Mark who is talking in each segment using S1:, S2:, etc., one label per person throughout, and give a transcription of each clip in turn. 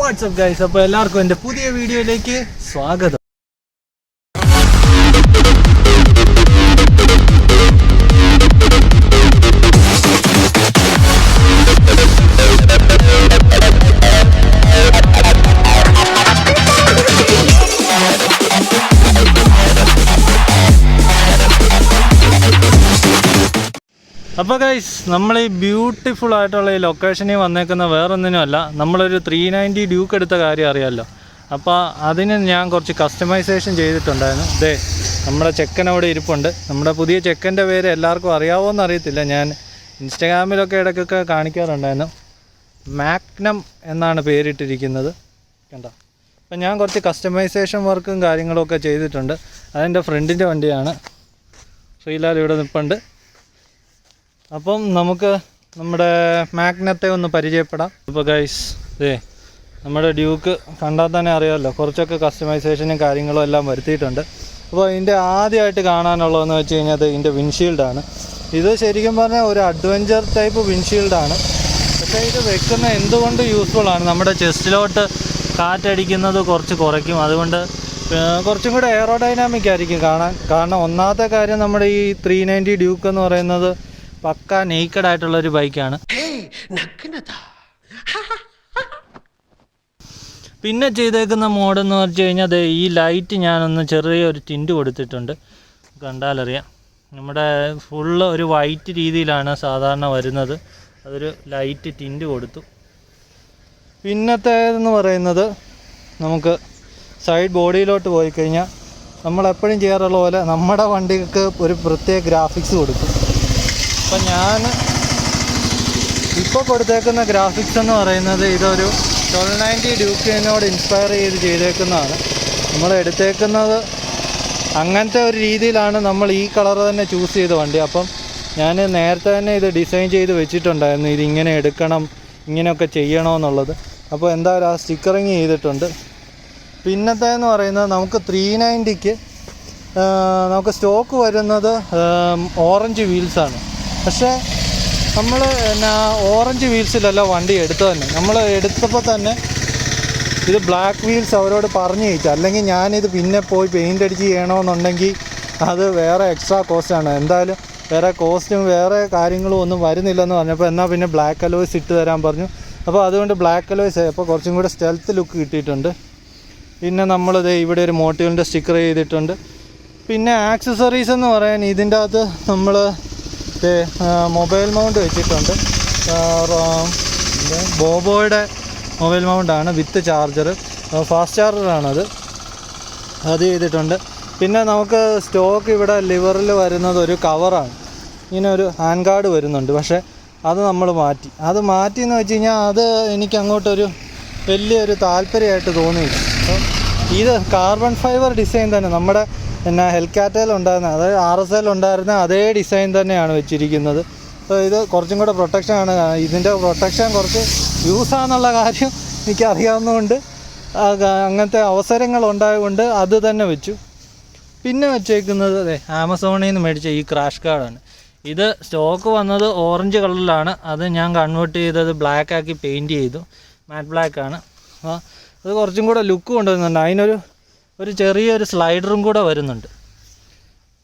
S1: WhatsApp guys, അപ്പോൾ എല്ലാവർക്കും എൻ്റെ പുതിയ വീഡിയോയിലേക്ക് സ്വാഗതം. അപ്പോൾ ഗൈസ്, നമ്മൾ ഈ ബ്യൂട്ടിഫുൾ ആയിട്ടുള്ള ഈ ലൊക്കേഷനിൽ വന്നേക്കുന്ന വേറൊന്നിനുമല്ല, നമ്മളൊരു 390 ഡ്യൂക്ക് എടുത്ത കാര്യം അറിയാമല്ലോ. അപ്പോൾ അതിന് ഞാൻ കുറച്ച് കസ്റ്റമൈസേഷൻ ചെയ്തിട്ടുണ്ടായിരുന്നു. ദേ നമ്മുടെ ചെക്കൻ അവിടെ ഇരിപ്പുണ്ട്. നമ്മുടെ പുതിയ ചെക്കൻ്റെ പേര് എല്ലാവർക്കും അറിയാവോന്ന് അറിയത്തില്ല, ഞാൻ ഇൻസ്റ്റാഗ്രാമിലൊക്കെ ഇടയ്ക്കൊക്കെ കാണിക്കാറുണ്ടായിരുന്നു. മാഗ്നം എന്നാണ് പേരിട്ടിരിക്കുന്നത്, കണ്ടോ. അപ്പം ഞാൻ കുറച്ച് കസ്റ്റമൈസേഷൻ വർക്കും കാര്യങ്ങളൊക്കെ ചെയ്തിട്ടുണ്ട്. അതെൻ്റെ ഫ്രണ്ടിൻ്റെ വണ്ടിയാണ്. ശ്രീലാൽ ഇവിടെ നിൽപ്പുണ്ട്. അപ്പം നമുക്ക് നമ്മുടെ മാഗ്നത്തെ ഒന്ന് പരിചയപ്പെടാം. അപ്പോൾ ഗൈസ്, നമ്മുടെ ഡ്യൂക്ക് കണ്ടാൽ തന്നെ അറിയാമല്ലോ, കുറച്ചൊക്കെ കസ്റ്റമൈസേഷനും കാര്യങ്ങളും എല്ലാം വരുത്തിയിട്ടുണ്ട്. അപ്പോൾ ഇതിൻ്റെ ആദ്യമായിട്ട് കാണാനുള്ളതെന്ന് വെച്ച് കഴിഞ്ഞാൽ ഇതിൻ്റെ വിൻഷീൽഡാണ്. ഇത് ശരിക്കും പറഞ്ഞാൽ ഒരു അഡ്വഞ്ചർ ടൈപ്പ് വിൻഷീൽഡാണ്. പക്ഷേ ഇത് വെക്കുന്ന എന്തുകൊണ്ട് യൂസ്ഫുള്ളാണ്, നമ്മുടെ ചെസ്റ്റിലോട്ട് കാറ്റടിക്കുന്നത് കുറച്ച് കുറയ്ക്കും. അതുകൊണ്ട് കുറച്ചും കൂടെ എയറോഡൈനാമിക് ആയിരിക്കും കാണാൻ. കാരണം ഒന്നാമത്തെ കാര്യം, നമ്മുടെ ഈ 390 ഡ്യൂക്ക് എന്ന് പറയുന്നത് പക്ക നെയ്ക്കഡ് ആയിട്ടുള്ളൊരു ബൈക്കാണ്. പിന്നെ ചെയ്തേക്കുന്ന മോഡെന്ന് വെച്ച് കഴിഞ്ഞാൽ ഈ ലൈറ്റ് ഞാനൊന്ന് ചെറിയൊരു ടിൻറ്റ് കൊടുത്തിട്ടുണ്ട്, കണ്ടാലറിയാം. നമ്മുടെ ഫുള്ള് ഒരു വൈറ്റ് രീതിയിലാണ് സാധാരണ വരുന്നത്, അതൊരു ലൈറ്റ് ടിൻറ്റ് കൊടുത്തു. പിന്നത്തേതെന്ന് പറയുന്നത്, നമുക്ക് സൈഡ് ബോഡിയിലോട്ട് പോയി കഴിഞ്ഞാൽ നമ്മളെപ്പോഴും ചെയ്യാറുള്ള പോലെ നമ്മുടെ വണ്ടിക്ക് ഒരു പ്രത്യേക ഗ്രാഫിക്സ് കൊടുക്കും. അപ്പം ഞാൻ ഇപ്പോൾ കൊടുത്തേക്കുന്ന ഗ്രാഫിക്സ് എന്ന് പറയുന്നത് ഇതൊരു 1290 ഡ്യൂക്കിനോട് ഇൻസ്പയർ ചെയ്തേക്കുന്നതാണ്. നമ്മൾ എടുത്തേക്കുന്നത് അങ്ങനത്തെ ഒരു രീതിയിലാണ്. നമ്മൾ ഈ കളർ തന്നെ ചൂസ് ചെയ്ത വണ്ടി. അപ്പം ഞാൻ നേരത്തെ തന്നെ ഇത് ഡിസൈൻ ചെയ്ത് വെച്ചിട്ടുണ്ടായിരുന്നു, ഇതിങ്ങനെ എടുക്കണം, ഇങ്ങനെയൊക്കെ ചെയ്യണമെന്നുള്ളത്. അപ്പോൾ എന്തായാലും ആ സ്റ്റിക്കറിങ് ചെയ്തിട്ടുണ്ട്. പിന്നത്തേന്ന് പറയുന്നത്, നമുക്ക് 390ക്ക് നമുക്ക് സ്റ്റോക്ക് വരുന്നത് ഓറഞ്ച് വീൽസാണ്. പക്ഷേ നമ്മൾ ഓറഞ്ച് വീൽസിലല്ല വണ്ടി എടുത്തത് തന്നെ. നമ്മൾ എടുത്തപ്പോൾ തന്നെ ഇത് ബ്ലാക്ക് വീൽസ് അവരോട് പറഞ്ഞു ചോദിച്ചു. അല്ലെങ്കിൽ ഞാനിത് പിന്നെ പോയി പെയിൻ്റ് അടിച്ച് ചെയ്യണമെന്നുണ്ടെങ്കിൽ അത് വേറെ എക്സ്ട്രാ കോസ്റ്റാണ്. എന്തായാലും വേറെ കോസ്റ്റും വേറെ കാര്യങ്ങളും ഒന്നും വരുന്നില്ലെന്ന് പറഞ്ഞപ്പോൾ എന്നാൽ പിന്നെ ബ്ലാക്ക് അലോയ്സ് ഇട്ട് തരാൻ പറഞ്ഞു. അപ്പോൾ അതുകൊണ്ട് ബ്ലാക്ക് അലോയ്സ് അപ്പോൾ കുറച്ചും കൂടെ സ്റ്റെൽത്ത് ലുക്ക് കിട്ടിയിട്ടുണ്ട്. പിന്നെ നമ്മളിത് ഇവിടെ ഒരു മോട്ടീവിൻ്റെ സ്റ്റിക്കർ ചെയ്തിട്ടുണ്ട്. പിന്നെ ആക്സസറീസ് എന്ന് പറയാൻ ഇതിൻ്റെ അകത്ത് നമ്മൾ മൊബൈൽ മൗണ്ട് വെച്ചിട്ടുണ്ട്. ബോബോയുടെ മൊബൈൽ മൗണ്ടാണ് വിത്ത് ചാർജർ, ഫാസ്റ്റ് ചാർജറാണത്, അത് ചെയ്തിട്ടുണ്ട്. പിന്നെ നമുക്ക് സ്റ്റോക്ക് ഇവിടെ ലിവറിൽ വരുന്നത് ഒരു കവറാണ്, ഇങ്ങനെ ഒരു ഹാൻഡ് ഗാർഡ് വരുന്നുണ്ട്. പക്ഷേ അത് നമ്മൾ മാറ്റിയെന്ന് വെച്ച് കഴിഞ്ഞാൽ അത് എനിക്ക് അങ്ങോട്ടൊരു വലിയൊരു താല്പര്യമായിട്ട് തോന്നിയില്ല. അപ്പം ഇത് കാർബൺ ഫൈബർ ഡിസൈൻ തന്നെ നമ്മുടെ ഹെൽക്കാറ്റയിൽ ഉണ്ടായിരുന്ന, അതായത് RSL ഉണ്ടായിരുന്ന അതേ ഡിസൈൻ തന്നെയാണ് വെച്ചിരിക്കുന്നത്. അപ്പോൾ ഇത് കുറച്ചും കൂടെ പ്രൊട്ടക്ഷനാണ്. ഇതിൻ്റെ പ്രൊട്ടക്ഷൻ കുറച്ച് യൂസാണെന്നുള്ള കാര്യം എനിക്കറിയാവുന്നതുകൊണ്ട് അങ്ങനത്തെ അവസരങ്ങൾ ഉണ്ടായതുകൊണ്ട് അത് തന്നെ വെച്ചു. പിന്നെ വെച്ചേക്കുന്നത് ആമസോണിൽ നിന്ന് മേടിച്ച ഈ ക്രാഷ് ഗാർഡാണ്. ഇത് സ്റ്റോക്ക് വന്നത് ഓറഞ്ച് കളറിലാണ്, അത് ഞാൻ കൺവേർട്ട് ചെയ്തത് ബ്ലാക്ക് ആക്കി പെയിൻറ്റ് ചെയ്തു, മാറ്റ് ബ്ലാക്കാണ്. അപ്പോൾ അത് കുറച്ചും കൂടെ ലുക്ക് കൊണ്ടുവരുന്നുണ്ട്. അതിനൊരു ചെറിയൊരു സ്ലൈഡറും കൂടെ വരുന്നുണ്ട്.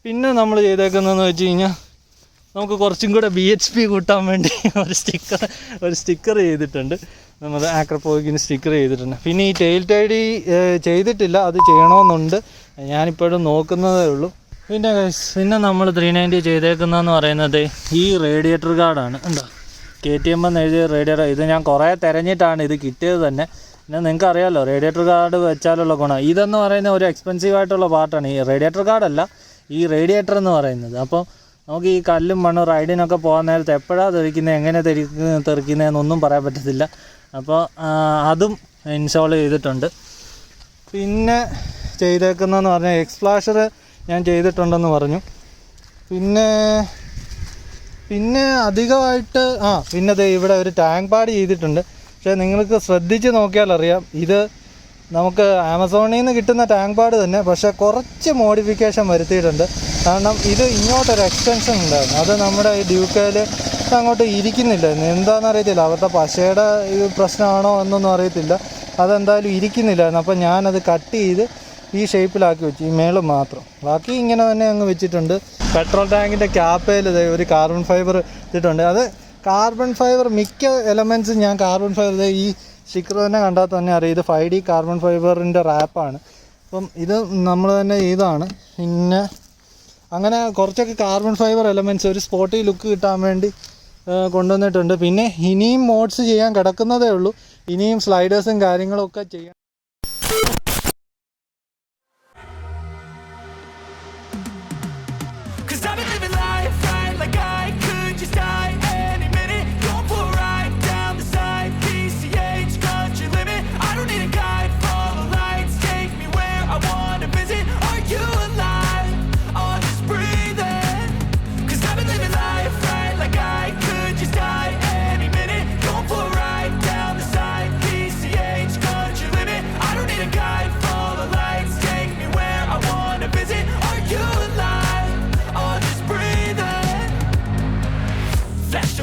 S1: പിന്നെ നമ്മൾ ചെയ്തേക്കുന്നതെന്ന് വെച്ച് കഴിഞ്ഞാൽ, നമുക്ക് കുറച്ചും കൂടെ BHP കൂട്ടാൻ വേണ്ടി ഒരു സ്റ്റിക്കർ ചെയ്തിട്ടുണ്ട്. നമ്മൾ ആക്രപ്പോയിക്കിന് സ്റ്റിക്കർ ചെയ്തിട്ടുണ്ട്. പിന്നെ ഈ ടെയിൽ ടൈഡി ചെയ്തിട്ടില്ല, അത് ചെയ്യണമെന്നുണ്ട്, ഞാനിപ്പോഴും നോക്കുന്നതേ ഉള്ളൂ. പിന്നെ നമ്മൾ 390 ചെയ്തേക്കുന്നതെന്ന് പറയുന്നത് ഈ റേഡിയേറ്റർ ഗാർഡാണ്. ഉണ്ടോ, KTM എന്ന് എഴുതിയ റേഡിയേറ്റർ. ഇത് ഞാൻ കുറേ തിരഞ്ഞിട്ടാണ് ഇത് കിട്ടിയത് തന്നെ. പിന്നെ നിങ്ങൾക്ക് അറിയാമല്ലോ, റേഡിയേറ്റർ ഗാർഡ് വെച്ചാലുള്ള ഗുണം. ഇതെന്ന് പറയുന്ന ഒരു എക്സ്പെൻസീവ് ആയിട്ടുള്ള പാർട്ടാണ്. ഈ റേഡിയേറ്റർ ഗാർഡല്ല, ഈ റേഡിയേറ്റർ എന്ന് പറയുന്നത്. അപ്പോൾ നമുക്ക് ഈ കല്ലും മണ്ണും റൈഡിനൊക്കെ പോകാൻ നേരത്തെ എപ്പോഴാണ് തെറിക്കുന്നത്, എങ്ങനെ തെറിക്കുന്നതെന്നൊന്നും പറയാൻ പറ്റത്തില്ല. അപ്പോൾ അതും ഇൻസ്റ്റാൾ ചെയ്തിട്ടുണ്ട്. പിന്നെ ചെയ്തേക്കുന്നതെന്ന് പറഞ്ഞാൽ എക്സ്പ്ലാഷർ ഞാൻ ചെയ്തിട്ടുണ്ടെന്ന് പറഞ്ഞു. പിന്നെ അധികമായിട്ട് പിന്നെ ഇവിടെ ഒരു ടാങ്ക് പാഡ് ചെയ്തിട്ടുണ്ട്. പക്ഷേ നിങ്ങൾക്ക് ശ്രദ്ധിച്ച് നോക്കിയാൽ അറിയാം, ഇത് നമുക്ക് ആമസോണിൽ നിന്ന് കിട്ടുന്ന ടാങ്ക് പാഡ് തന്നെ, പക്ഷേ കുറച്ച് മോഡിഫിക്കേഷൻ വരുത്തിയിട്ടുണ്ട്. കാരണം ഇത് ഇങ്ങോട്ടൊരു എക്സ്റ്റൻഷൻ ഉണ്ടായിരുന്നു, അത് നമ്മുടെ ഈ ഡ്യൂക്കയിൽ അങ്ങോട്ട് ഇരിക്കുന്നില്ല. എന്താണെന്ന് അറിയത്തില്ല, അവരുടെ പശയുടെ പ്രശ്നമാണോ എന്നൊന്നും അറിയത്തില്ല. അതെന്തായാലും ഇരിക്കുന്നില്ലായിരുന്നു. അപ്പോൾ ഞാനത് കട്ട് ചെയ്ത് ഈ ഷേപ്പിലാക്കി വെച്ചു, ഈ മേള് മാത്രം. ബാക്കി ഇങ്ങനെ തന്നെ അങ്ങ് വെച്ചിട്ടുണ്ട്. പെട്രോൾ ടാങ്കിൻ്റെ ക്യാപ്പയിൽ ഒരു കാർബൺ ഫൈബർ ഇട്ടിട്ടുണ്ട്. അത് കാർബൺ ഫൈബർ മിക്ക എലമെൻറ്റ്സും ഞാൻ കാർബൺ ഫൈബർ ഈ സ്റ്റിക്കർ തന്നെ കണ്ടാൽ തന്നെ അറിയാം ഇത് 5D കാർബൺ ഫൈബറിൻ്റെ റാപ്പാണ്. അപ്പം ഇത് നമ്മൾ തന്നെ ഇതാണ്. പിന്നെ അങ്ങനെ കുറച്ചൊക്കെ കാർബൺ ഫൈബർ എലമെൻറ്റ്സ് ഒരു സ്പോർട്ടി ലുക്ക് കിട്ടാൻ വേണ്ടി കൊണ്ടുവന്നിട്ടുണ്ട്. പിന്നെ ഇനിയും മോഡ്സ് ചെയ്യാൻ കിടക്കുന്നതേ ഉള്ളൂ. ഇനിയും സ്ലൈഡേഴ്സും കാര്യങ്ങളൊക്കെ ചെയ്യാൻ.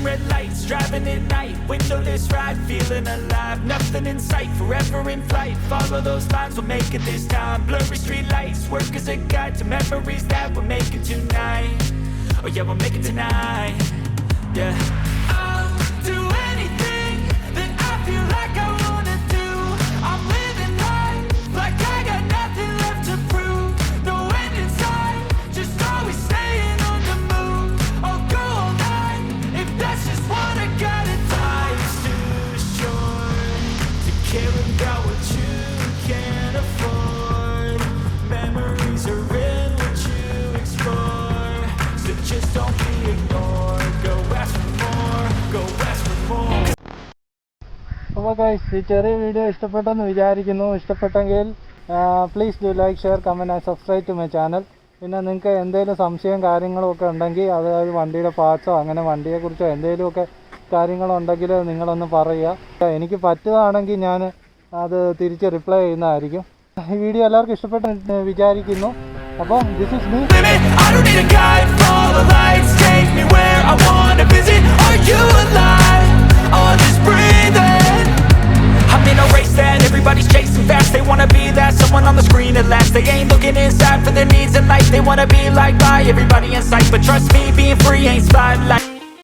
S2: Red lights, driving at night, windowless ride, feeling alive, nothing in sight, forever in flight, follow those lines, we'll make it this time, blurry street lights, work as a guide to memories that we'll make it tonight, oh yeah, we'll make it tonight, yeah. I'll do anything that I feel like I wanna do, I'm living life like I got nothing left to prove, no end in sight, just always staying on the move, I'll go all night, if that's just what I gotta do. Life's too short to care about what you can't afford, memories are in what you explore, so just don't be ignored, go ask for more, go ask for more.
S1: അപ്പോൾ guys ഈ ചെറിയ video ഇഷ്ടപ്പെട്ടെന്ന് വിചാരിക്കുന്നു. ഇഷ്ടപ്പെട്ടെങ്കിൽ please do like, share, comment and subscribe to my channel. പിന്നെ നിങ്ങൾക്ക് എന്തെങ്കിലും സംശയം കാര്യങ്ങളും ഒക്കെ ഉണ്ടെങ്കിൽ അതായത് വണ്ടിയുടെ പാർട്സോ അങ്ങനെ വണ്ടിയെക്കുറിച്ചോ എന്തെങ്കിലുമൊക്കെ കാര്യങ്ങളുണ്ടെങ്കിൽ നിങ്ങളൊന്ന് പറയുക. എനിക്ക് പറ്റുകയാണെങ്കിൽ ഞാൻ അത് തിരിച്ച് റിപ്ലൈ ചെയ്യുന്നതായിരിക്കും. ഈ വീഡിയോ എല്ലാവർക്കും ഇഷ്ടപ്പെട്ടെന്ന് വിചാരിക്കുന്നു. അപ്പോൾ this is me. I'm in a race that everybody's chasing fast. They wanna be that someone on the screen at last. They ain't looking inside for their needs in life. They wanna be liked by everybody in sight. But trust me, being free ain't spotlight.